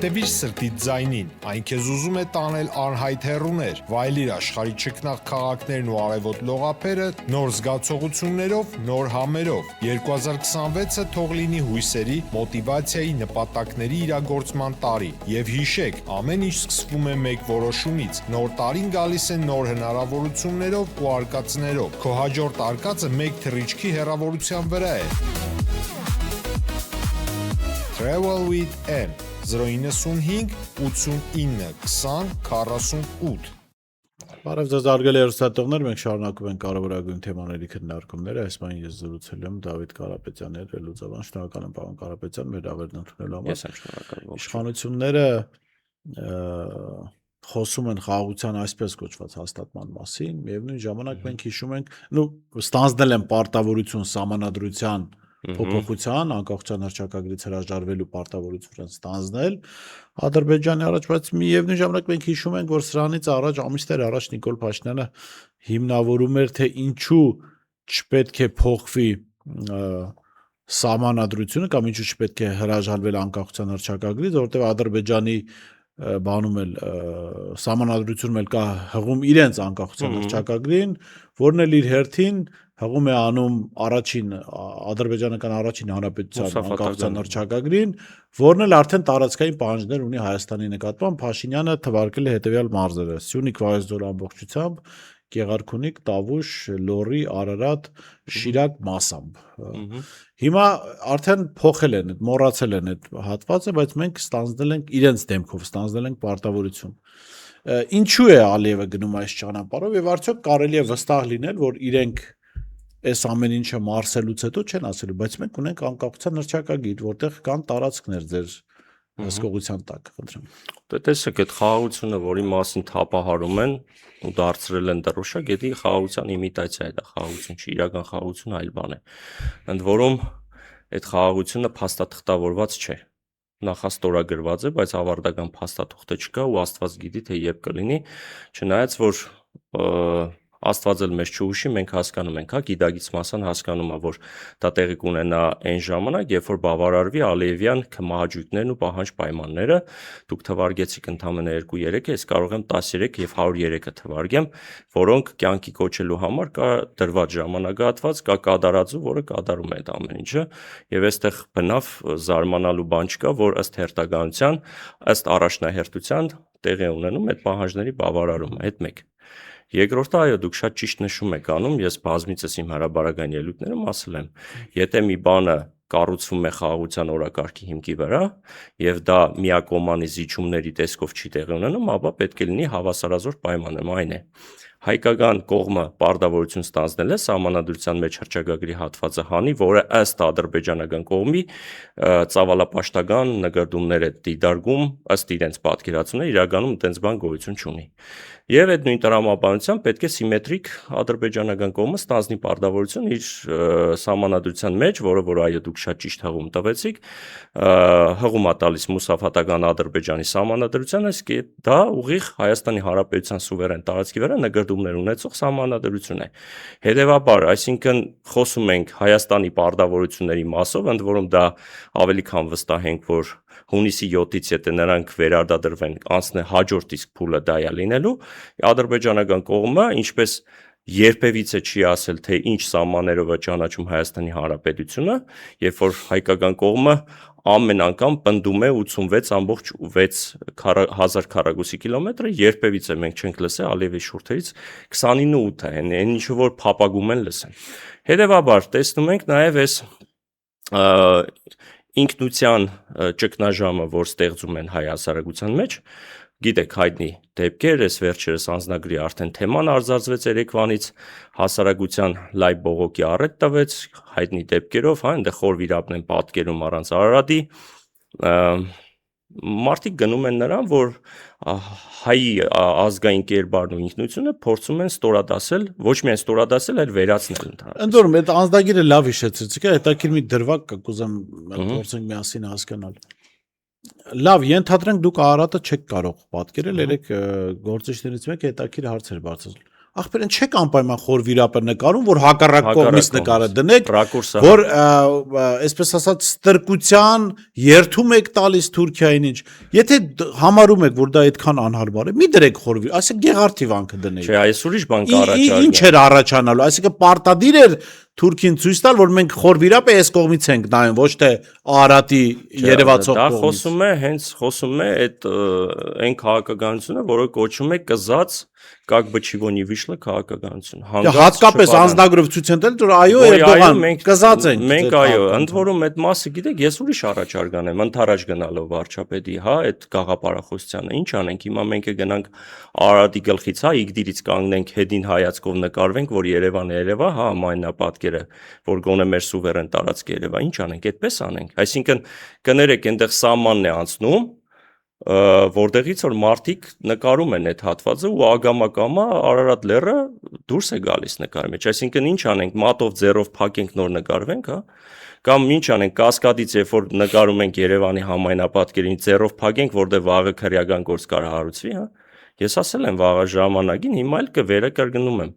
Հետևիր սրտիդ ձայնին, այն քեզ ուզում է տանել անհայտ հեռուներ, վայելիր աշխարհի ճգնաղ քաղաքներն ու արևոտ լողափերը նոր զգացողություններով, նոր համերով։ 2026-ը թող լինի հույսերի, մոտիվացիայի, նպատակների իրագործման տարի։ Եվ հիշեք, ամեն ինչ սկսվում է մեկ որոշումից։ Նոր տարին գալիս է նոր հնարավորություններով ու արկածներով։ Քո հաջորդ արկածը մեկ թռիչքի հեռավորության վրա է։ Travel with M 095 89 20 48 Բարև ձեզ արգելի հեռուստատողներ, մենք շարունակում ենք կարևորագույն թեմաների քննարկումները։ Այս բան ես զրուցել եմ Դավիթ Կարապետյանի հետ, Լուծաբան, շնորհակալ եմ պարոն Կարապետյան, մեր դավերն ընդունելու համար։ Ես եմ շնորհակալ։ Իշխանությունները խոսում են խաղաղության այսպես կոչված հաստատման մասին, միևնույն ժամանակ մենք հիշում ենք, ստանձնել են պարտավորություն սահմանադրության փոփոխության, անկախության հռչակագրից հրաժարվելու պարտավորություն ստանձնել Ադրբեջանի առաջ, բայց միևնույն ժամանակ մենք հիշում ենք, որ սրանից առաջ ամիսներ առաջ Նիկոլ Փաշինյանը հիմնավորում էր, թե ինչու չպետք է փոխվի սահմանադրությունը կամ ինչու չպետք է հրաժարվել անկախության հռչակագրից, որովհետև Ադրբեջանի բանում էլ սահմանադրությունում էլ կա հղում իրենց անկախության հռչակագրին, որն էլ իր հերթին հղում է անում ադրբեջանական առաջին հանրապետության անկախության հռչակագրին, որն էլ արդեն տարածքային պահանջներ ունի Հայաստանի նկատմամբ։ Փաշինյանը թվարկել է հետևյալ մարզերը՝ Սյունիք, Վայոց ձոր ամբողջությամբ, Գեղարքունիք, Տավուշ, Լոռի, Արարատ, Շիրակ մասամբ։ Հիմա արդեն փոխել են, մոռացել են այդ հատվածը, բայց մենք ստանձնել ենք իրենց դեմքով, ստանձնել ենք պարտավորություն։ Ինչու է Ալիևը գնում այս ճանապարհով եւ արդյոք կարելի է վստահ լինել, որ իրենք այս ամեն ինչը մարսելուց հետո չեն ասելու, բայց մենք ունենք անկախության հռչակագիր, որտեղ կան տարածքներ ձեր հսկողության տակ, խնդրեմ։ Դե տեսեք, այդ խաղաղությունը, որի մասին թափահարում են ու դարձրել են դրոշակ, դա խաղաղության իմիտացիա է, դա խաղաղություն չի, իրական խաղաղություն այլ բան է։ Ընդ որում այդ խաղաղությունը փաստաթղթավորված չէ։ Նախաստորագրված է, բայց ավարտական փաստաթուղթը չկա ու Աստված գիտի, թե երբ կլինի, չնայած որ Աստված էլ մեզ չուշի, մենք հասկանում ենք, գիտագից մասան հասկանում է, որ դա տեղի կունենա այն ժամանակ, երբ որ բավարարվի Ալիևյան քմահաճույքներն ու պահանջ պայմանները, դուք թվարկեցիք ընդամենը 2-3, ես կարող եմ 13 եւ 103-ը թվարկեմ, որոնք կյանքի կոչելու համար կա դրված ժամանակահատված, կա կատարածու, որը կատարում է այդ ամեն ինչը, եւ այստեղ բնավ զարմանալու բան չկա, որ ըստ հերթականության, ըստ առաջնահերթության տեղի ունենում այդ պահանջների բավարարումը, այդ մեկ։ Երկրորդը, այո, դուք շատ ճիշտ նշում եք անում, ես բազմիցս իմ հրաբարական ելույթներում ասել եմ, եթե մի բանը կառուցվում է խաղաղության օրակարգի հիմքի վրա, եւ դա միակողմանի զիջումների տեսքով չի տեղի ունենում, ապա պետք է լինի հավասարազոր պայմաններ, այն է։ Հայկական կողմը պարտավորություն ստանձնել է սահմանադրության մեջ հռչակագրի հատվածը հանի, որը ըստ ադրբեջանական կողմի ծավալապաշտական նկատումներ է դիտարկում ըստ իրենց պատկերացումների, իրականում այդպես բան գոյություն չունի։ Եվ այդ նույն տրամաբանությամբ պետք է սիմետրիկ ադրբեջանական կողմը ստանձնի պարտավորություն իր սահմանադրության մեջ, որը որ այո դուք շատ ճիշտ հղում տվեցիք, հղում է տալիս մուսաֆատական Ադրբեջանի սահմանադրությանը, իսկ դա ուղիղ Հայաստանի Հանրապետության սուվերեն տարածքի վրա նկատումներ ունեցող սահմանադրություն է։ Հետևաբար, այսինքն խոսում ենք Հայաստանի պարտավորությունների մասով, ընդ որում դա ավելի քան վստահ ենք, որ հունիսի 7-ից եթե նրանք վերարտադրվեն, անցնե հաջորդ իսկ փուլը դա է լինելու, ադրբեջանական կողմը, ինչպես երբևիցե չի ասել, թե ինչ սահմաններով է ճանաչում Հայաստանի Հանրապետությունը, երբ որ հայկական կողմը ամեն անգամ պնդում է 86.6 քառակուսի կիլոմետրը, երբևիցե մենք չենք լսել Ալիևի շուրթերից 29.8-ը, այն ինչը որ փապագում են լսեն։ Հետևաբար տեսնում ենք նաև այս ինքնության ճգնաժամը, որ ստեղծում են հայ հասարակության մեջ, գիտեք հայտնի դեպքեր, այս վերջերս անձնագրի արդեն թեման արձարծվեց երեկվանից, հասարակության լայվ բողոքի առիթ տվեց, հայտնի դեպքերով, այնտեղ խոր վիրապն են պատկերում առանց Արարատի, մարդիկ գնում են նրան, որ հայի ազգային կերպարն ու ինքնությունը փորձում են ստորադասել, ոչ միայն ստորադասել, այլ վերացնել ընդհանրապես։ Ընդ որում, այդ անձնագիրը լավ հիշեցրեցիք, հետաքրքիր մի դրվագ կա, կուզեմ փորձենք միասին հասկանալ։ Լավ, ենթադրենք դուք Արարատը չեք կարող պատկերել, երեք գործիչներից մեկը հետաքրքիր հարցեր բարձրացրել։ ախպերեն չեք անպայման խոր վիրապը նկարում, որ հակառակ կողմից նկարը դնեք, Ռակուրսը որ այսպես ասած ստրկության երթում եք տալիս Թուրքիային ինչ։ Եթե համարում եք, որ դա այդքան անհարմար է, մի դրեք խոր վիր, այսինքն գեղարդի վանքը դնեք։ Չէ, այս ուրիշ բան կառաջարկի։ Ինչ էր առաջանալու, այսինքն պարտադիր էր Թուրքին ցույց տալ, որ մենք խոր վիրապը այս կողմից ենք նայում, ոչ թե Արարատի երևացող Դա կողմից։ խոսում է այդ այն քաղաքականությունը, որը կոչվում է կզած как бы чего не вышло քաղաքականություն։ Հատկապես անձնագրով ցույց են տվել, որ այո, Էրդողան կզած ենք։ Մենք այո, ընդ որում այդ մասը գիտեք, ես ուրիշ առաջարկ անեմ, ընթരാճ գնալով վարչապետի, հա, այդ գաղափարախոսությանը։ Ինչ անենք, հիմա մենք գնանք Արարատի գլխից, հա, Իգդիրից կանգնենք, հետին հայացքով նկարվենք, որ Երևա, հա, ամենապատկերը, որ գոնե մեր սուվերեն տարածք Երևա, ինչ անենք, այդպես անենք։ Այսինքն կներեք, այնտեղ սահմանն է անցնում, որտեղից որ մարդիկ նկարում են այդ հատվածը ու ագամակամա Արարատ լեռը դուրս է գալիս նկարի մեջ, այսինքն ինչ անենք, մատով ձեռով փակենք նոր նկարվենք, հա, կամ ինչ անենք, կասկադից երբ որ նկարում ենք Երևանի համայնապատկերին ձեռով փակենք, որտեղ վաղը քրեական գործ կարող հարուցվի, հա, ես ասել եմ վաղը ժամանակին, հիմա էլ կվերը կրկնում եմ,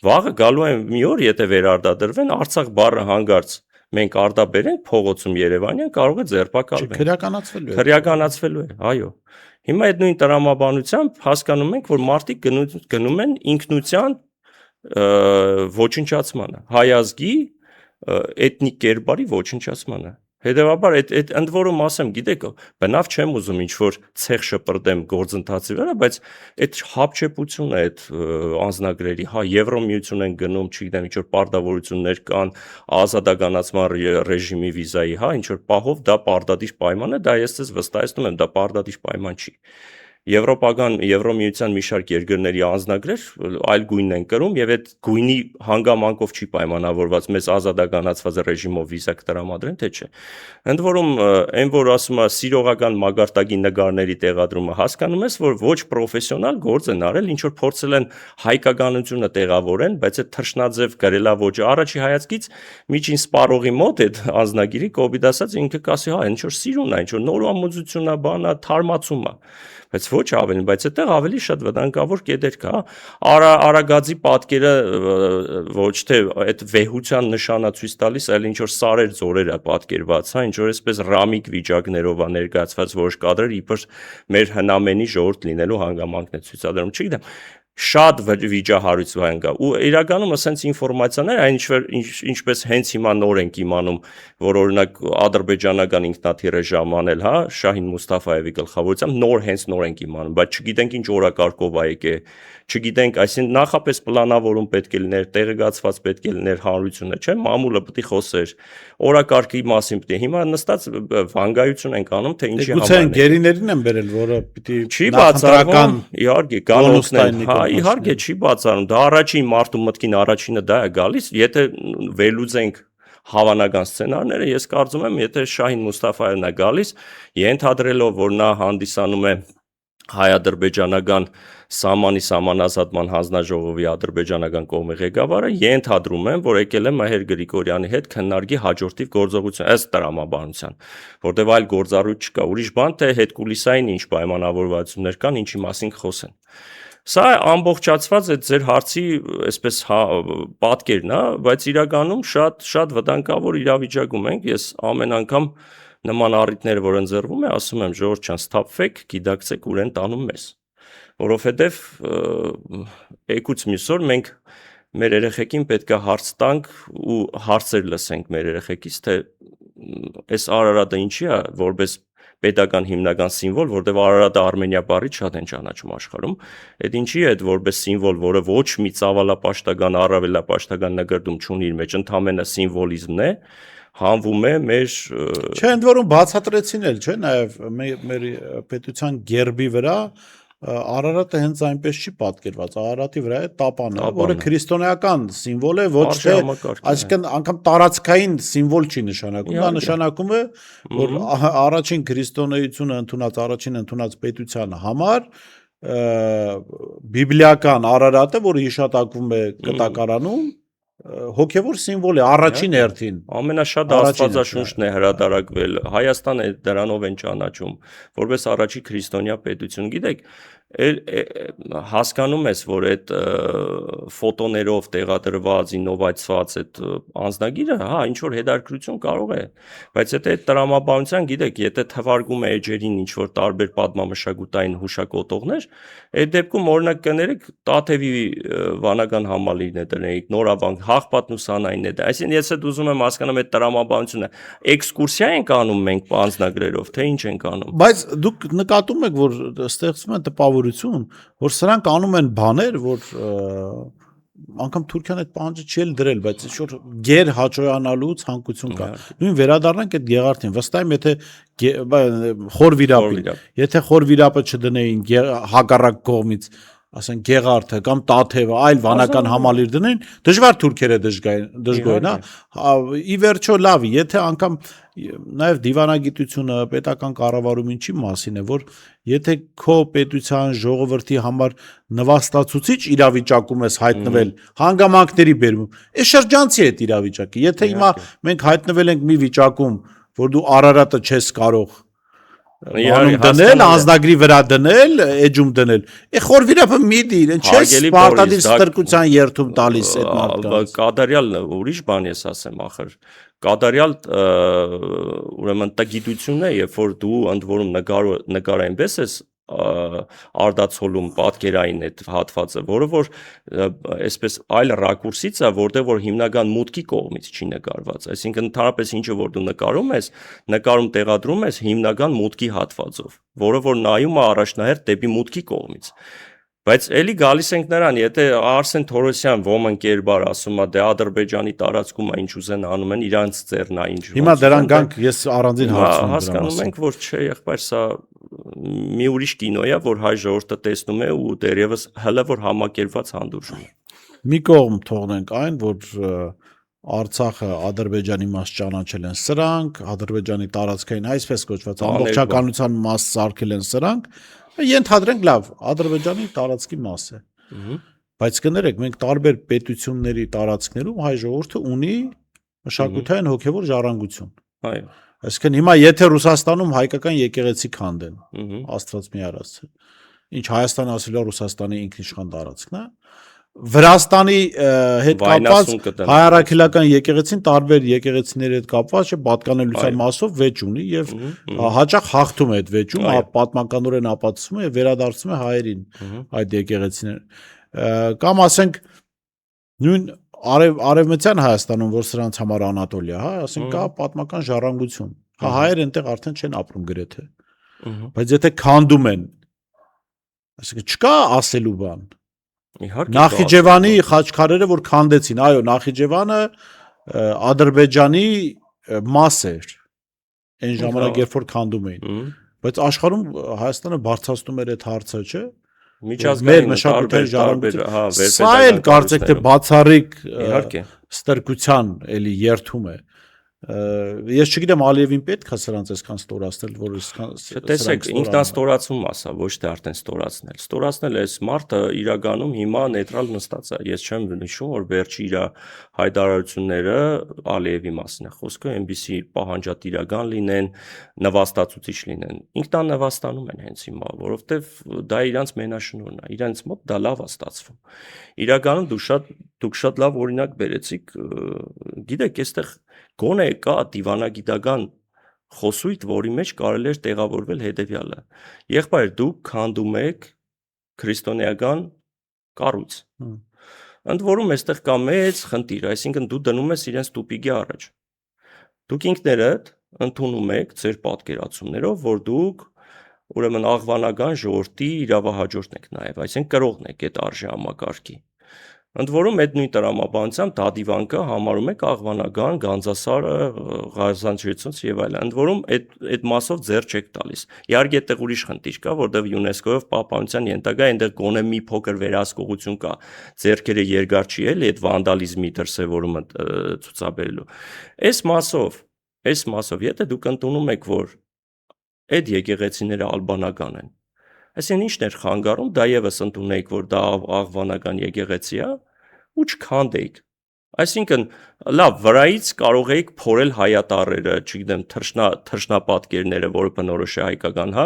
վաղը գալու են մի օր, եթե վերարտադրվեն, Արցախ բառը հանգարց մենք արտաբերենք փողոցում Երևանյան կարող է ձերբակալվեն։ Քրեականացվելու է, այո։ Հիմա այդ նույն տրամաբանությամբ հասկանում ենք, որ մարդիկ գնում են ինքնության ոչնչացմանը, հայ ազգի էթնիկ կերպարի ոչնչացմանը։ Հետևաբար այդ ընդ որում ասեմ, գիտեք, բնավ չեմ ուզում ինչ որ ցեղ շպրտեմ գործընթացի վրա, բայց այդ հապչեպությունը այդ անձնագրերի, հա, Եվրոմիություն են գնում, չգիտեմ, ինչ որ պարտավորություններ կան, ազատականացման ռեժիմի վիզայի, հա, ինչ որ պահով դա պարտադիր պայման է, դա ես ձեզ վստահեցնում եմ, դա պարտադիր պայման չի։ Եվրոպական Եվրոմիության մի շարք երկրների անձնագրեր այլ գույն են կրում եւ այդ գույնի հանգամանքով չի պայմանավորված մեզ ազատականացված ռեժիմով վիզա կտրամադրեն, թե չէ։ Ընդ որում այն որ ասում է սիրողական մագարտակի նկարների տեղադրումը հասկանում ես, որ ոչ պրոֆեսիոնալ գործ են արել, ինչ որ փորձել են հայկականությունը տեղավորեն, բայց այդ թռչնաձև գրելավոճը առաջի հայացքից միջին սպառողի մոտ այդ անձնագիրի կոպիտ ասած ինքը կասի, հա, ինչ որ սիրուն է, ինչ որ նորամուծություն է, բան է, թարմացում է։ Բայց ոչ ավելին, բայց այդտեղ ավելի շատ վտանգավոր կետեր կա, Արագածի պատկերը ոչ թե այդ վեհության նշանա ցույց տալիս, այլ ինչ որ սարեր ձորեր է պատկերված, հա, ինչ որ այսպես ռամիկ վիճակներով է ներկայացված որոշ կադրեր, իբր մեր հնամենի ժողովուրդ լինելու հանգամանքն է ցույցադրում, չգիտեմ, շատ վիճահարույց կա ու իրականում ասենց ինֆորմացիաներ այն ինչպես հենց հիմա նոր ենք իմանում, որ օրինակ ադրբեջանական ինքնաթիռ է ժամանել, հա, Շահին Մուստաֆայևի գլխավորությամբ հենց նոր ենք իմանում, բայց չգիտենք ինչ օրակարգով է եկե, չգիտենք, այսինքն նախապես պլանավորում պետք է լիներ, տեղեկացված պետք է լիներ հանրությունը, չէ՞, մամուլը պետք է խոսեր, օրակարգի մասին պետք է։ Հիմա նստած վանգայություն ենք անում, թե ինչի համար է։ Գուցե գերիներին են բերել, որը պիտի չի բացառվում, իհարկե, կան օգնեն, հա, իհարկե չի բացառում, դա առաջին մարդու մտքին առաջինը դա է գալիս, եթե վերլուծենք հավանական սցենարները, ես կարծում եմ, եթե Շահին Մուստաֆայևն է գալիս, ենթադրելով, որ նա հանդիսանում է հայ-ադրբեջանական սահմանազատման հանձնաժողովի ադրբեջանական կողմի ղեկավարը, ենթադրում եմ, որ եկել է Մհեր Գրիգորյանի հետ քննարկի հաջորդիվ գործողություն, ըստ տրամաբանության, որտեղ այլ գործառույթ չկա, ուրիշ բան թե հետկուլիսային ինչ պայմանավորվածություններ կան, ինչի մասին խոսեն։ Սա ամբողջացված է ձեր հարցի այսպես պատկերն է, բայց իրականում շատ վտանգավոր իրավիճակում ենք, ես ամեն անգամ նման առիթներ, որ ընձեռվում է, ասում եմ ժողովուրդ ջան, սթափվեք, գիտակցեք ուր են տանում մեզ, որովհետև եկուց մյուս օր մենք մեր երեխեքին պետք է հարց տանք ու հարցեր լսենք մեր երեխեքից, թե այս Արարատը ինչի է որպես պետական հիմնական սիմվոլ, որտեղ Արարատը Արմենիա բառից շատ են ճանաչում աշխարհում, այդ ինչի է այդ որպես սիմվոլ, որը ոչ մի ծավալապաշտական, առավելապաշտական նկարդում չունի իր մեջ, ընդհանրապես սիմվոլիզմն է, հանվում է մեր Չէ, ընդ որում բացատրեցին էլ, չէ, նաև մեր պետության գերբի վրա Արարատը հենց այնպես չի պատկերված, Արարատի վրա է տապանը, որը քրիստոնեական սիմվոլ է, ոչ թե, այսինքն անգամ տարածքային սիմվոլ չի նշանակում, դա նշանակում է, որ առաջին քրիստոնեությունը առաջին ընդունած պետության համար բիբլիական Արարատը, որը հիշատակվում է կտակարանում, հոգևոր սիմվոլ է առաջին հերթին։ Ամենաշատ աստվածաշունչն է հրատարակվել, Հայաստանը դրանով են ճանաչում, որպես առաջի քրիստոնյա պետություն, գիտեք, հասկանում ես, որ այդ ֆոտոներով տեղադրված, ինովացված այդ անձնագիրը, հա, ինչ որ հետաքրքրություն կարող է, բայց եթե այդ տրամաբանության, գիտեք, եթե թվարկում է էջերին ինչ որ տարբեր պատմամշակութային հուշակոթողներ, այդ դեպքում օրինակ կներեք Տաթևի վանական համալիրն է դրենք, Նորավանք, Հաղպատնուսանային է դա, այսինքն ես այդ ուզում եմ հասկանամ այդ տրամաբանությունը, էքսկուրսիա ենք անում մենք անձնագրերով, թե ինչ ենք անում։ Բայց դուք նկատում եք, որ ստեղծվում է տպավորություն, որ սրանք անում են բաներ, որ անգամ Թուրքիան այդ պահանջը չի էլ դրել, բայց ինչ որ գեր հաճոյանալու ցանկություն կա։ Նույն վերադառնանք այդ Գեղարդին, վստահ եմ, եթե խոր վիրապին, եթե խոր վիրապը չդնեին հակառակ կողմից, ասեն Գեղարդը կամ Տաթևը, այլ վանական համալիր դնեն, դժվար թուրքերը դժգոհեն, հա։ Ի վերջո լավ, եթե անգամ նաև դիվանագիտությունը պետական կառավարումին չի մասին է, որ եթե քո պետության ժողովրդի համար նվաստացուցիչ իրավիճակում ես հայտնվել, հանգամանքների բերում, այս շրջանցի է այդ իրավիճակը։ Եթե հիմա մենք հայտնվել ենք մի վիճակում, որ դու Արարատը չես կարող դնել, անձնագրի վրա դնել, էջում դնել։ Խոր վիրապը մի դիր, չես պարտադիր ստրկության երթում տալիս այդ մարդկանց։ Կադարյալ ուրիշ բան ես ասեմ, ախր կադարյալ ուրեմն տգիտությունն է, երբ որ դու ընդ որում նկարայինպես ես արդացոլում պատկերային այդ հատվածը, որը որ այսպես այլ ռակուրսից է, որտեղ որ հիմնական մուտքի կողմից չի նկարված, այսինքն ընդհանրապես ինչը որ դու նկարում տեղադրում ես հիմնական մուտքի հատվածով, որը որ նայում է առաջնահերթ դեպի մուտքի կողմից։ Բայց էլի գալիս ենք նրան, եթե Արսեն Թորոսյան ոմն կերպար ասում է, դե Ադրբեջանի տարածքում է ինչ ուզեն անում են, իրանց ձեռն է ինչ։ Հիմա դրան գանք, ես առանձին հարցում եմ հասկանում ենք, որ չէ, եղբայր, սա մի ուրիշ կինո է, որ հայ ժողովուրդը տեսնում է ու դերևս հələ որ համակերպված հանդուրժում է։ Մի կողմ թողնենք այն, որ Արցախը Ադրբեջանի մաս ճանաչել են սրանք, Ադրբեջանի տարածքային այսպես կոչված ամբողջականության մաս սարքել են սրանք, ենթադրենք լավ, Ադրբեջանի տարածքի մաս է։ Բայց կներեք, մենք տարբեր պետությունների տարածքներում հայ ժողովուրդը ունի մշակութային հոգևոր ժառանգություն։ Այո։ Այսինքն հիմա եթե Ռուսաստանում հայկական եկեղեցի քանդեն, Աստված մի արած, ինչ Հայաստանը ասել է Ռուսաստանի ինքնիշխան տարածքն է, Վրաստանի հետ կապված հայ-առաքելական եկեղեցին տարբեր եկեղեցիների հետ կապված պատկանելության մասով վեճ ունի եւ հաճախ հաղթում է այդ վեճում, պատմականորեն ապացուցում է եւ վերադարձում է հայերին այդ եկեղեցիները։ Կամ ասենք նույն արևմտյան Հայաստանում, որ սրանց համար Անատոլիա, հա, ասենք կա պատմական ժառանգություն։ Հա հայերը այնտեղ արդեն չեն ապրում գրեթե։ Բայց եթե քանդում են, ասենք չկա ասելու բան։ Նախիջևանի խաչքարերը որ քանդեցին, այո, Նախիջևանը Ադրբեջանի մաս էր այն ժամանակ, երբ որ քանդում էին, բայց աշխարհում Հայաստանը բարձրացնում էր այդ հարցը, չէ՞։ Մեր մշակութային ժառանգությունը, սա էլ կարծեք թե բացառիկ ստրկության էլի երթում է։ Ես չգիտեմ Ալիևին պետք է սրանց այսքան ստորացնել, որ տեսեք, ինքնաստորացում ասա, ոչ թե արդեն ստորացնել։ Ստորացնել այս մարդը իրականում հիմա նեյտրալ նստած է։ Ես չեմ նշում, որ վերջի իր հայտարարությունները Ալիևի մասին է խոսքը, այնպիսի պահանջատիրական լինեն, նվաստացուցիչ լինեն։ Ինքնանվաստանում են հենց հիմա, որովհետև դա իրանց մենաշնորհն է, իրանց մոտ դա լավ է ստացվում։ Իրականում դուք շատ լավ օրինակ բերեցիք, գիտեք, այստեղ գոնե կա դիվանագիտական խոսույթ, որի մեջ կարելի է տեղավորվել հետևյալը. եղբայր, դուք քանդում եք քրիստոնեական կառույց։ Ընդ որում այստեղ կա մեծ խնդիր, այսինքն դու դնում ես իրենց տուպիկի առաջ։ Դուք ինքներդ ընդունում եք ձեր պատկերացումներով, որ դուք ուրեմն աղվանական ժողովրդի իրավահաջորդն եք նաև, այսինքն կրողն եք այդ արժեհամակարգի։ Ընդ որում այդ նույն տրամաբանությամբ դադիվանքը համարում եք աղվանական, Գանձասարը, Ղազանչեցուց եւ այլն։ Ընդ որում այդ մասով ձեռ չեք տալիս։ Իհարկե այդտեղ ուրիշ խնդիր կա, որտեղ ՅՈՒՆԵՍԿՕ-ով պահպանության ենթակա այնտեղ գոնե մի փոքր վերահսկողություն կա։ Ձեռքերը երկար չի էլի այդ վանդալիզմի դրսևորումը ցուցաբերելու։ Այս մասով, եթե դուք ընդունում եք, որ այդ եկեղեցիները ալբանական են, այսինքն ինչն էր խանգարում, դա եւս ընդունեիք, որ դա աղվանական եկեղեցի է, ու չքանդեիք, Այսինքն, լավ, վրայից կարող էիք փորել հայատառերը, չգիտեմ, թռչնապատկերները, որը բնորոշ է հայկական, հա,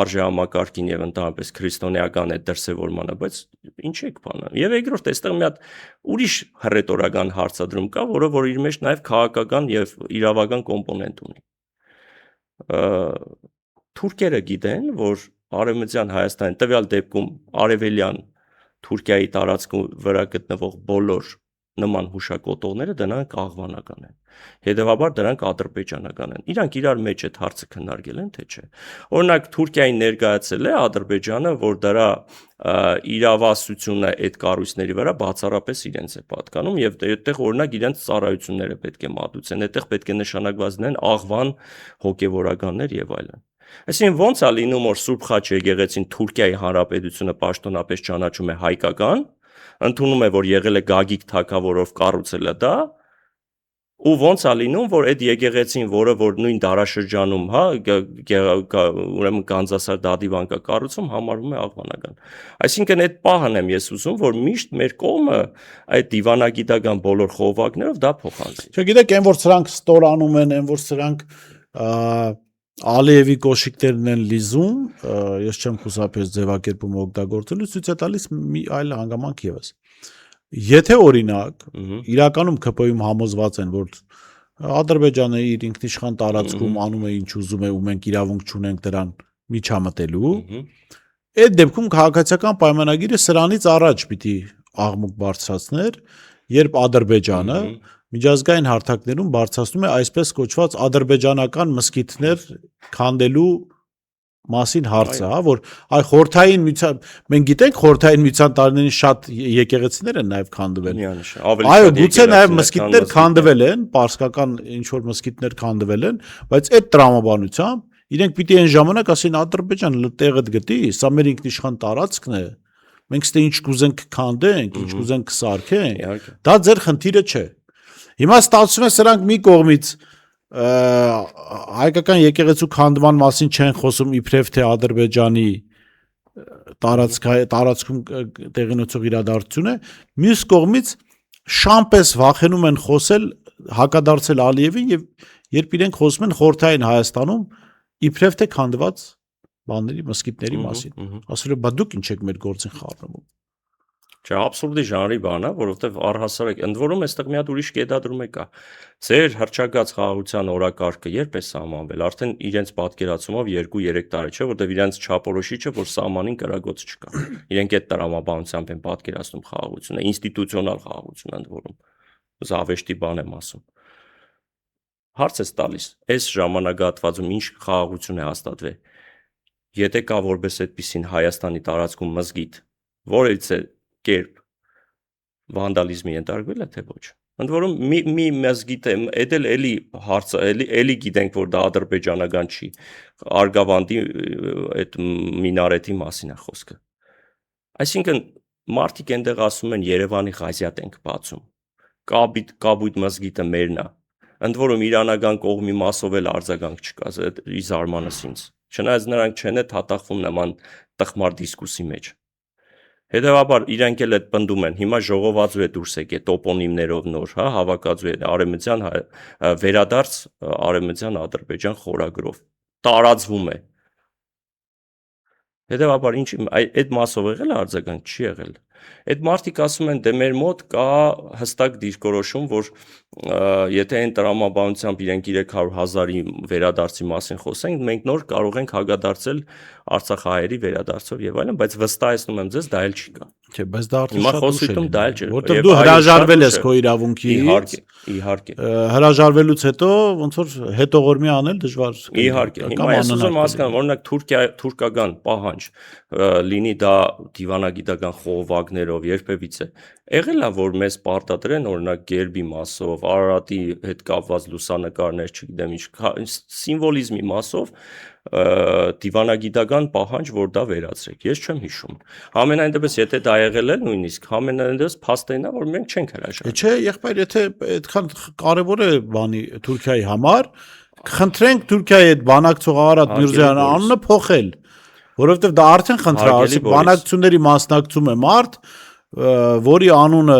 արժեհամակարգին եւ ընդհանրապես քրիստոնեական այդ դրսևորմանը, բայց ինչ եք բանը։ Եվ երկրորդ, այստեղ մի հատ ուրիշ հռետորական հարցադրում կա, որ իր մեջ նաեւ քաղաքական եւ իրավական կոմպոնենտ ունի։ Թուրքերը գիտեն, որ Արևմտյան Հայաստանի տվյալ դեպքում արևելյան Թուրքիայի տարածքում վրա գտնվող բոլոր նման հուշակոթողները դրանք աղվանական են։ Հետևաբար դրանք ադրբեջանական են։ Իրանք իրար մեջ այդ հարցը քննարկել են, թե չէ։ Օրինակ Թուրքիային ներկայացել է Ադրբեջանը, որ դրա իրավասությունը այդ կառույցների վրա բացառապես իրենց է պատկանում եւ այդտեղ օրինակ իրենց ծառայությունները պետք է մատուցեն, այդտեղ պետք է նշանակված լինեն աղվան հոգեվորականներ եւ այլն։ Այսինքն ոնց է լինում, որ Սուրբ Խաչ եկեղեցին Թուրքիայի Հանրապետությունը պաշտոնապես ճանաչում է հայկական, ընդունում է, որ եղել է Գագիկ թագավորով կառուցել է դա, ու ոնց է լինում, որ այդ եկեղեցին, որը որ նույն դարաշրջանում, հա, ուրեմն Գանձասար Դադիվան կա կառուցում, համարվում է աղվանական։ Այսինքն այդ պահն եմ ես ուզում, որ միշտ մեր կողմը այդ դիվանագիտական բոլոր խողովակներով դա փոխանցի։ Չգիտեք, այն որ սրանք ստորանում են, այն որ սրանք Ալիևի կոշիկներն են լիզում, ես չեմ խուսափել ձևակերպումը օգտագործելու, ցույց է տալիս մի այլ հանգամանք եւս։ Եթե օրինակ իրականում ԿՊ-ում համոզված են, որ Ադրբեջանը իր ինքնիշխան տարածքում անում է ինչ ուզում է ու մենք իրավունք չունենք դրան միջամտելու, այդ դեպքում քաղաքացիական պայմանագիրը սրանից առաջ պիտի աղմուկ բարձրացներ, երբ Ադրբեջանը միջազգային հարթակներում բարձրացնում է այսպես կոչված ադրբեջանական մզկիթներ քանդելու մասին հարցը, հա, որ այ խորթային միության, մենք գիտենք խորթային միության տարիներին շատ եկեղեցիներ են նաև քանդվել։ Այո, գուցե նաև մզկիթներ քանդվել են, պարսկական ինչ որ մզկիթներ քանդվել են, բայց այդ տրամաբանությամբ իրենք պիտի այն ժամանակ ասեն Ադրբեջանը տեղը գտի, սա մեր ինքնիշխան տարածքն է։ Մենք ստե ինչ կուզենք քանդենք, ինչ կուզենք սարքենք, դա ձեր խնդիրը չէ։ Հիմա ստացվում է սրանք մի կողմից հայկական եկեղեցու քանդման մասին չեն խոսում իբրև թե Ադրբեջանի տարածքում տեղի ունեցող իրադարձություն է, մյուս կողմից շամպես վախենում են խոսել հակադարձել Ալիևին եւ երբ իրենք խոսում են խորթային Հայաստանում իբրև թե քանդված բաների մսկիթների մասին, ասելով բա դուք ինչ եք մեր գործին խառնվում։ Չէ, абսուրդի ժանրի բան է, որովհետև առհասարակ ընդ որում այստեղ մի հատ ուրիշ կետադրում է կա։ Ձեր հռչակած խաղաղության օրակարգը երբ է սահմանվել, արդեն իրենց պատկերացումով 2-3 տարի չէ, որովհետև իրենց չափորոշիչը, որ սահմանին կրագոց չկա։ Իրենք այդ տրամաբանությամբ են պատկերացնում խաղաղությունը, ինստիտուցիոնալ խաղաղություն ընդ որում։ Զավեշտի բան եմ ասում։ Հարց է տալիս, այս ժամանակահատվածում ինչ խաղաղություն է հաստատվել։ Եթե կա որպես այդպիսին Հայաստանի տարածքում մզգիթ, որից է կերպ վանդալիզմի ենթարկվել է թե ոչ։ Ընդ որում մի մզգիթ է, դա էլի հարցը, էլի գիտենք, որ դա ադրբեջանական չի։ Արգավանդի այդ մինարետի մասին է խոսքը։ Այսինքն մարդիկ այնտեղ ասում են Երևանի Ղազիատ ենք բացում։ Կաբույտ մզգիթը մերն է։ Ընդ որում իրանական կողմի մասով էլ արձագանք չկա, ի զարմանս ինձ։ Չնայած նրանք չեն հատախվում նման տխմար դիսկուսի մեջ։ Հետևաբար իրանք էլ այդ պնդում են, հիմա ժողովածու է դուրս եկել տոպոնիմներով նոր, հա, հավաքածու է արևմտյան վերադարձ արևմտյան Ադրբեջան խորագրով տարածվում է։ Հետևաբար ինչ այդ մասով եղել է արձագանք, չի եղել։ Այդ մարդիկ ասում են, դե մեր մոտ կա հստակ դիրքորոշում, որ եթե այն տրամաբանությամբ իրենք 300,000-ի վերադարձի մասին խոսենք, մենք նոր կարող ենք հագադարձել Արցախահայերի վերադարձով եւ այլն, բայց վստահեցնում եմ ձեզ, դա էլ չի կա։ Չէ, բայց դա արդեն Հիմա շատ խոսում դա էլ չէ։ Որտեղ դու հրաժարվել ես քո իրավունքից։ Իհարկե։ Հրաժարվելուց հետո ոնց որ հետողորմի անել դժվար։ Իհարկե։ Հիմա ես ուզում հասկանամ, օրինակ թուրքական պահանջ լինի դա դիվանագիտական խողովակներով երբևիցե եղել է որ մեզ պարտադրեն օրինակ գերբի մասով, Արարատի հետ կապված լուսանկարներ, չգիտեմ ինչ, սիմվոլիզմի մասով դիվանագիտական պահանջ որ դա վերացրեք։ Ես չեմ հիշում։ Համենայն դեպս եթե դա եղել է նույնիսկ համենայն դեպս փաստային է որ մենք չենք հրաժարվել։ Չէ, եղբայր, եթե այդքան կարևոր է բանի Թուրքիայի համար, խնդրենք Թուրքիայի այդ բանակցող Արարատ Միրզոյանի անունը փոխել, որովհետև դա արդեն խնդրա, ասի բանակցությունների մասնակցում է մարդ, որի անունը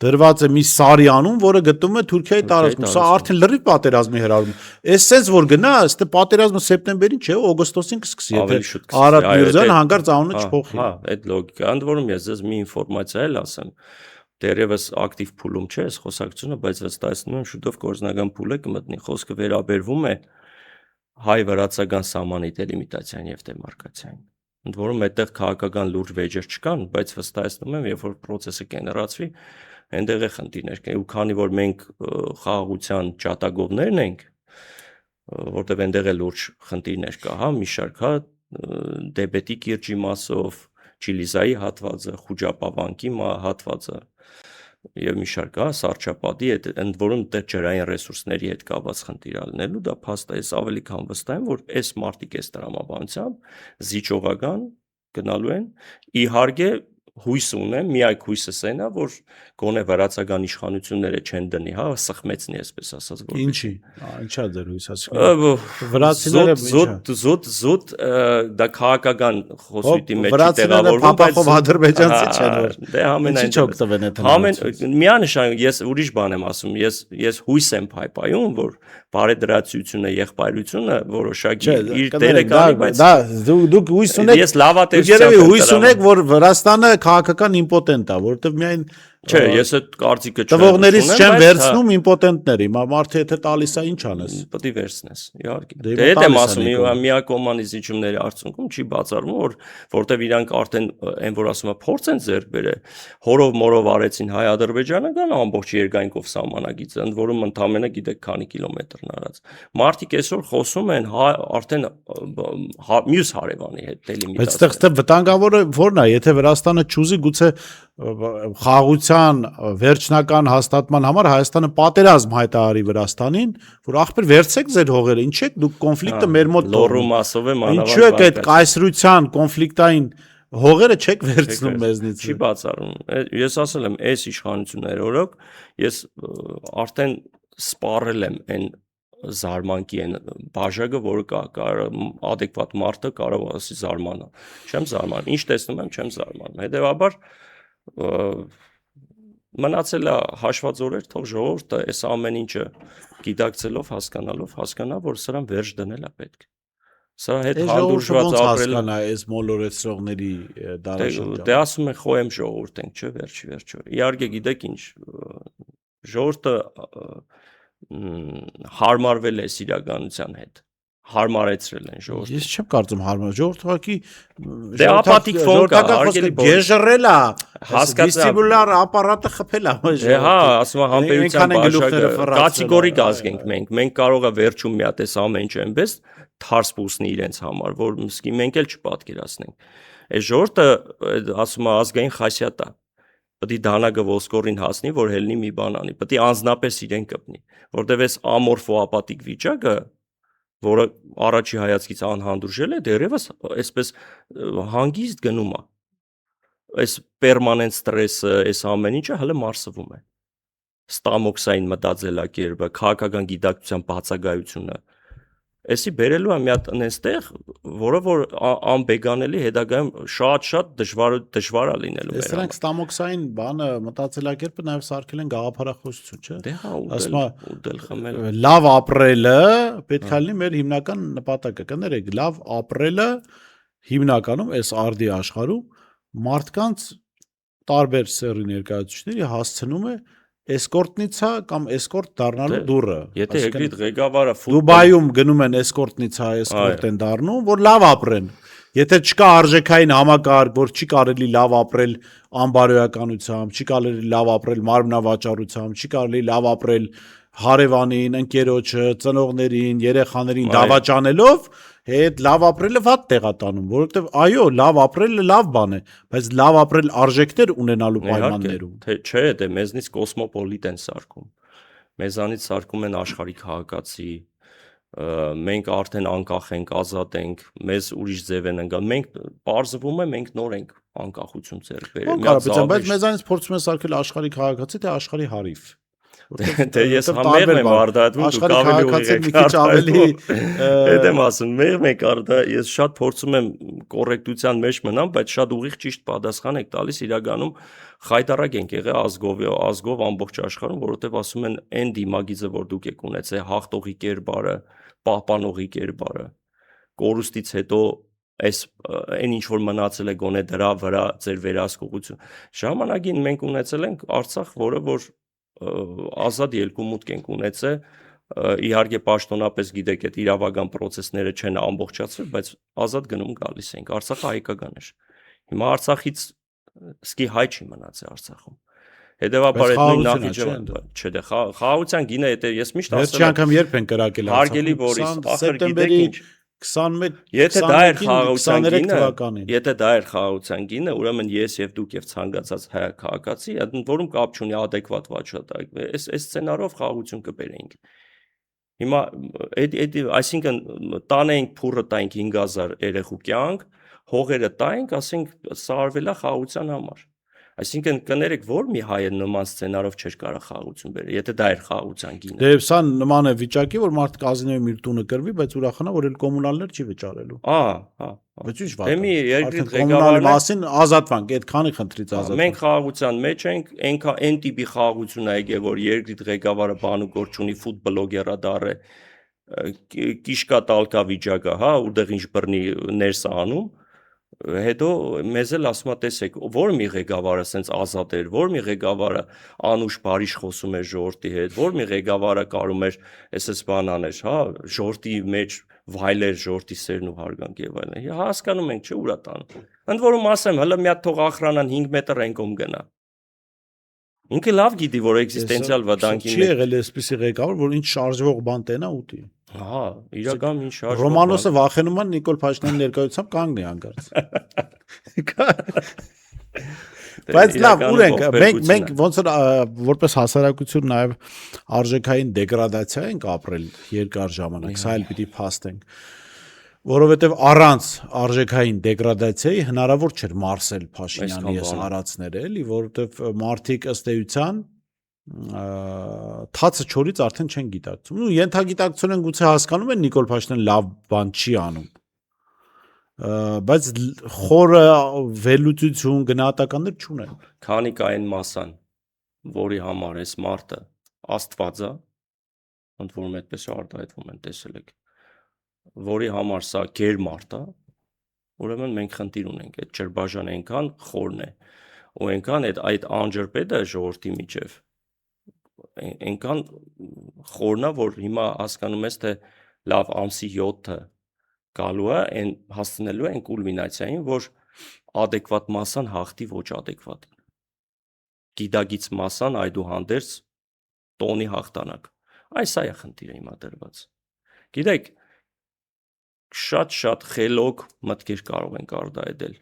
դրված է մի սարի անուն, որը գտնվում է Թուրքիայի տարածքում։ Սա արդեն լրիվ պատերազմի հրահրում։ Այս sense որ գնա, ըստ պատերազմը սեպտեմբերին չէ, օգոստոսին կսկսի, եթե Արադ Միրզոյան հանկարծ անունը չփոխի։ Հա, այդ լոգիկա, ընդ որում ես ձեզ մի ինֆորմացիա էլ ասեմ։ Դերևս ակտիվ փուլում չէ, այս խոսակցությունը, բայց վստահեցնում եմ շուտով գործնական փուլ է կմտնի։ Խոսքը վերաբերվում է հայ-վրացական սահմանի դելիմիտացիային եւ դեմարկացիային։ Ընդ որում այդտեղ քաղաքական լուրջ վեճեր չկան, բայց վստահեցնում եմ, երբ որ process-ը կենտրացվի, այնտեղ է խնդիրներ կան։ Ու քանի որ մենք խաղաղության ճատագովներն ենք, որտեղ այնտեղ է լուրջ խնդիրներ կա, հա, մի շարք, հա, Դեբետի կիրճի մասով, Չիլիզայի հատվածը, Խուջապավանքի հատվածը եւ մի շարք, հա, Սարչապատի հետ, ընդ որում դեռ ջրային ռեսուրսների հետ կապված խնդիր ալնելու, դա փաստ է, ես ավելի քան վստահ եմ, որ այս մարտիկ այս տրամաբանությամբ զիջողական գնալու են, իհարկե հույս ունեմ, միակ հույսս այն է, որ գոնե վրացական իշխանությունները չեն դնի, հա, սխմեցնի, այսպես ասած, որ Ինչի, ինչա դեր հույսացնի։ Վրացիները զուտ դա քաղաքական խոսույթի մեջ տեղավորվում, բայց ադրբեջանցի չեն, որ դե ամենայն չօգտվեն այդ միանշանակ ես ուրիշ բան եմ ասում, ես հույս եմ փայփայում, որ բարեդրացությունը, եղբայրությունը որոշակի իր դերը կանի, բայց դա դուք հույս ունեք, ես լավատեսությամբ երևի հույս ունեք, որ Վրաստանը քաղաքական իմպոտենտ է, որովհետև միայն չէ, ես այդ կարծիքը չունեմ։ Տվողներից չեն վերցնում իմպոտենտները, հիմա մարդը եթե տալիս է, ինչ անես։ Պետք է վերցնես, իհարկե։ Դե այդ եմ ասում, միակողմանի զիջումների արդյունքում չի բացառվում, որտեվ իրանք արդեն այն որ ասում է փորձ են ձեռք բերել, հորով մորով արեցին հայ-ադրբեջանական ամբողջ երկայնքով սահմանագիծը, ընդ որում ընդամենը գիտեք քանի կիլոմետրն արած։ Մարդիկ այսօր խոսում են արդեն մյուս հարևանի հետ դելիմիտացիա։ Բայց այդտեղ վտանգավորը ո՞րն է, եթե Վրաստանը չուզի գուցե խաղաղության վերջնական հաստատման համար Հայաստանը պատերազմ հայտարարի Վրաստանին, որ ախպեր վերցեք ձեր հողերը, ինչ եք դուք կոնֆլիկտը մեր մոտ լոռու մասով եմ անավարտ։ Ինչու եք այդ կայսրության կոնֆլիկտային հողերը չեք վերցնում մեզնից։ Չի բացառում։ Ես ասել եմ, այս իշխանությունները օրոք ես արդեն սպառել եմ այն զարմանքի այն բաժակը, որը adekvat մարդը կարող է ասի զարմանա։ Չեմ զարմանում։ Ինչ տեսնում եմ, չեմ զարմանում։ Հետևաբար մնացել է հաշված օրեր, թող ժողովուրդը այս ամեն ինչը գիտակցելով, հասկանալով հասկանա, որ սրան վերջ դնել է պետք։ Սրա հետ հանդուրժված ապրել հասկանա այս մոլորեցրողների դարաշրջանը։ Դե ասում են խոհեմ ժողովուրդ ենք, չէ՞, վերջի։ Իհարկե գիտեք ինչ, ժողովուրդը հարմարվել է իրականության հետ։ Հարմարեցրել են ժողովուրդը։ Ես չեմ կարծում հարմար, ժողովուրդը ուղղակի դե ապաթիկ ֆոն կա, հարգելի գեժռել է, հասկացա, վեստիբուլար ապարատը խփել է։ Դե հա, ասում եմ համբերության բաժակը կատեգորիկ ազգ ենք մենք կարող է վերջում մի հատ էս ամեն ինչ այնպես թարս պուսնի իրենց համար, որ մսկի մենք էլ չպատկերացնենք։ Այս ժողովուրդը ասում է ազգային խասյատ է։ Պետք է դանակը ոսկորին հասնի, որ հելնի մի բան անի, պետք է անձնապես իրեն կպնի, որտեվ այս ամորֆո ապաթիկ վիճակը, որը առաջի հայացքից անհանդուրժել է, դեռևս այսպես հանգիստ գնում է։ Այս պերմանենտ ստրեսը, այս ամեն ինչը հələ մարսվում է։ Ստամոքսային մտածելակերպը, քաղաքական գիտակցության բացակայությունը։ Էսի բերելու է մի հատ այնտեղ, որը որ անբեգանելի հետագայում շատ դժվար է լինելու մեր համար։ Սրանք ստամոքսային բանը մտածելակերպը նաև սարքել են գաղափարախոսություն, չէ՞։ Դե հա, ուտել խմել։ Լավ ապրելը պետք է լինի մեր հիմնական նպատակը։ Կներեք, լավ ապրելը հիմնականում այս արդի աշխարհում մարդկանց տարբեր սեռի ներկայացուցիչների հասցնում է էսկորտնիցա կամ էսկորտ դառնալու դուռը։ Եթե Եգրիտ ղեկավարը Դուբայում գնում են էսկորտնիցա, էսկորտ են դառնում, որ լավ ապրեն։ Եթե չկա արժեքային համակարգ, որ չի կարելի լավ ապրել անբարոյականությամբ, չի կարելի լավ ապրել մարմնավաճառությամբ, չի կարելի լավ ապրել հարևանին, ընկերոջը, ծնողներին, երեխաներին դավաճանելով, հետ լավ ապրելը վատ տեղ է տանում, որովհետև այո, լավ ապրելը լավ բան է, բայց լավ ապրել արժեքներ ունենալու պայմաններում։ Թե չէ, դե մեզնից կոսմոպոլիտ են սարքում։ Մեզանից սարքում են աշխարհի քաղաքացի, մենք արդեն անկախ ենք, ազատ ենք, մեզ ուրիշ ձև են ընկալ։ Մենք պարզվում է, մենք նոր ենք անկախություն ձեռք բերել։ Բայց մեզանից փորձում են սարքել աշխարհի քաղաքացի, թե աշխարհի հարիվ։ Դե ես համերն եմ արդարացնում, դուք ավելի ուղիղ եք մի քիչ ավելի Հետ եմ ասում, մեղմ եք արդար, ես շատ փորձում եմ կոռեկտության մեջ մնամ, բայց շատ ուղիղ ճիշտ պատասխան եք տալիս, իրականում խայտարակ ենք եղել ազգով ամբողջ աշխարհում, որովհետև ասում են այն դիմագիծը, որ դուք եք ունեցել, հաղթողի կերպարը, պահպանողի կերպարը, կորուստից հետո այս այն ինչ որ մնացել է գոնե դրա վրա ձեր վերահսկողություն ժամանակին մենք ունեցել ենք Արցախ, որը որ ազատ ելքումուտք ենք ունեցել, իհարկե պաշտոնապես գիտեք այդ իրավական process-ները չեն ամբողջացվել, բայց ազատ գնում գալիս ենք, Արցախը հայկական էր, հիմա Արցախից սկի հայ չի մնացել Արցախում, հետևաբար այդ նույն նախիջը չէ դե խաղաղության գինը եթե ես միշտ ասել եմ, վերջի անգամ երբ են կրակել հարգելի Բորիս, ախր գիտեք ինչ 21 Եթե դա էր խաղաղության գինը, եթե դա էր խաղաղության գինը, ուրեմն ես եւ դուք եւ ցանկացած հայ քաղաքացի, որում կապ չունի adekvat վաճառակ, այս սցենարով խաղաղություն կբերեինք։ Հիմա այսինքն տանենք փուրը տանենք 5000 երեխու կյանք, հողերը տանենք, ասենք սա արվել է խաղաղության համար։ Այսինքն կներեք, որ մի հայը նման սցենարով չէր կարող խաղաղություն բերել, եթե դա էր խաղաղության գինը։ Դե սա նման է վիճակի, որ մարդ կազինոյի իր տունը կրվի, բայց ուրախանա, որ էլ կոմունալներ չի վճարելու։ Հա։ Բայց ինչ վատ։ Դեմի երկրի ղեկավարի մասին ազատվանք, այդքանի խնդրից ազատվանք։ Մենք խաղաղության մեջ ենք, այն տիպի խաղաղություն է եկել, որ երկրի ղեկավարը բանուկոր չունի, ֆուդ բլոգերա դառը, կիշկա տալկա վիճակը, հա, որտեղ ինչ բռնի ներս անում։ Հետո մեզ էլ ասում է տեսեք, որ մի ղեկավարը սենց ազատ էր, որ մի ղեկավարը անուշ բարիշ խոսում էր ժողովրդի հետ, որ մի ղեկավարը կարում էր SS բան աներ, հա, ժողովրդի մեջ վայելեր ժողովրդի սերն ու հարգանք եւ այլն։ Հասկանում ենք, չէ՞ ուրա տան։ Ընդ որում ասեմ, հələ մի հատ թող ախրանան 5 մետր ենկոմ գնա։ Ինքը լավ գիտի, որ էքզիստենցիալ վտանգի չի եղել այսպիսի ղեկավար, որ ինչ շարժվող բան տենա ուտի։ Հա, իրական ինչ շարժվող։ Ռոմանոսը վախենում է Նիկոլ Փաշինյանի ներկայությամբ կանգնի հանկարծ։ Բայց լավ, ուր ենք, մենք ոնց որ որպես հասարակություն նաև արժեքային դեգրադացիա ենք ապրել երկար ժամանակ, սա էլ պիտի փաստենք, որովհետև առանց արժեքային դեգրադացիայի հնարավոր չէր մարսել Փաշինյանի այս հարացները, էլի, որովհետև մարդիկ ըստ էության թացը չորից արդեն չեն գիտակցում։ Ու ենթագիտակցություն են գուցե հասկանում են Նիկոլ Փաշինյանը լավ բան չի անում։ Բայց խորը վերլուծություն գնահատականներ չունեն։ Քանի կա այն մասան, որի համար այս մարդը Աստված է, ընդ որում այդպես արտահայտվում են, տեսել եք, որի համար սա գեր մարդ է, ուրեմն մենք խնդիր ունենք, այդ Ջրբաժան այնքան խորն է, ու այնքան այդ անջրպետը ժողովրդի միջև, այնքան խորն է, որ հիմա հասկանում ես, թե լավ ամսի 7-ը գալու է, այն հասցնելու է այն կուլմինացիային, որ adekvat մասան հաղթի ոչ adekvat։ Գիտագից մասան այդուհանդերձ տոնի հաղթանակ։ Այս է խնդիրը հիմա դրված։ Գիտեք, շատ խելոք մտքեր կարող ենք արտահայտել։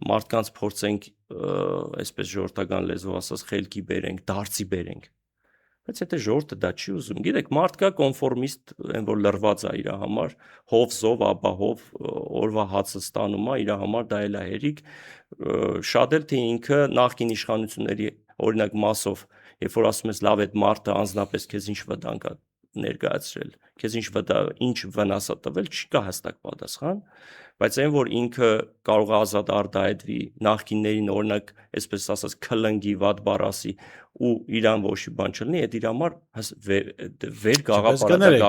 Մարդկանց փորձենք, այսպես ժողովրդական լեզվով ասած, խելքի բերենք, դարձի բերենք։ Բայց եթե ժողովուրդը դա չի ուզում, գիտեք, մարդ կա կոնֆորմիստ, այն որ լրված է իր համար, հով զով, ապահով, օրվա հացը ստանում է, իր համար դա էլ է հերիք, շատ էլ թե ինքը նախկին իշխանությունների օրինակ մասով, երբ որ ասում ես լավ այդ մարդը անձնապես քեզ ինչ վտանգ է ներկայացրել, քեզ ինչ վնաս է տվել, չկա հստակ պատասխան, բայց այն որ ինքը կարող է ազատ արտահայտվի նախկիններին օրինակ, այսպես ասած, քլնգի, վատ բառասի ու իրան ոչ մի բան չլինի, այդ իր համար վեր գաղափարական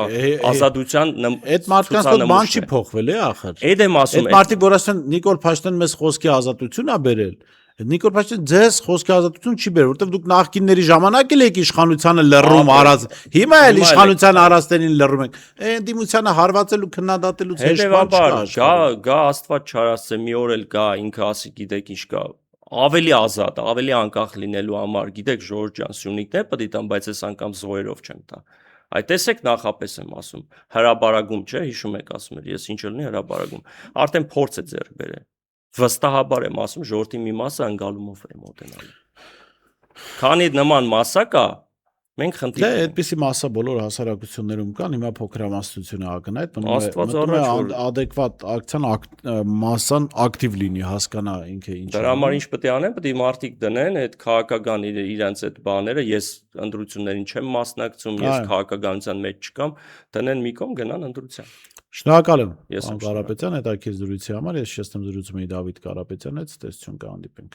ազատության այդ մարդկանց դեռ բան չի փոխվել է ախր։ Այդ եմ ասում, այդ մարդիկ որ ասեն Նիկոլ Փաշինյանը մեզ խոսքի ազատություն է բերել, Նիկոլ Փաշինյանը ձեզ խոսքի ազատություն չի բերել, որովհետև դուք նախկինների ժամանակ էլ եք իշխանությանը լռում արած, հիմա էլ իշխանության արածներին լռում եք, ընդդիմությանը հարվածելու քննադատելուց հեշտ չկա, գա Աստված չարացե, մի օր էլ գա, ինքը ասի, գիտեք ինչ կա, ավելի ազատ, ավելի անկախ լինելու համար, գիտեք Ժորժ ջան, Սյունիքներ պետք է տան, բայց այս անգամ զոհերով չեմ տա։ Այդ տեսեք նախապես եմ ասում, հրաբարագում չէ, հիշում եք ասում եմ, ես ինչ լինի հրաբարագում, արդեն փորձ է ձեռք բերել։ Վստահաբար եմ ասում, ժողովրդի մի մասը անգալումով է մոտենալու։ Քանի նման մասա կա, Մենք Դե խնդիր ունենք։ այդպիսի մասսա բոլոր հասարակություններում կան, հիմա փոքրամասնությունը ակնհայտ Աստված մտնում է առաջ, որ- adekvat ակցիան մասսան ակտիվ լինի, հասկանա ինքը ինչ Դրա համար ինչ պետք է անեն, պետք է մարդիկ դնեն այդ քաղաքական իրենց այդ բաները, ես ընտրություններին չեմ մասնակցում, ես Այո։ քաղաքականության մեջ չկամ, դնեն մի կողմ գնան ընտրության։ Շնորհակալ եմ Ես եմ պարոն Կարապետյան հետաքրքիր զրույցի համար, ես շեշտեմ զրուցում էի Դավիթ Կարապետյան հետ, ցտեսություն կհանդիպենք։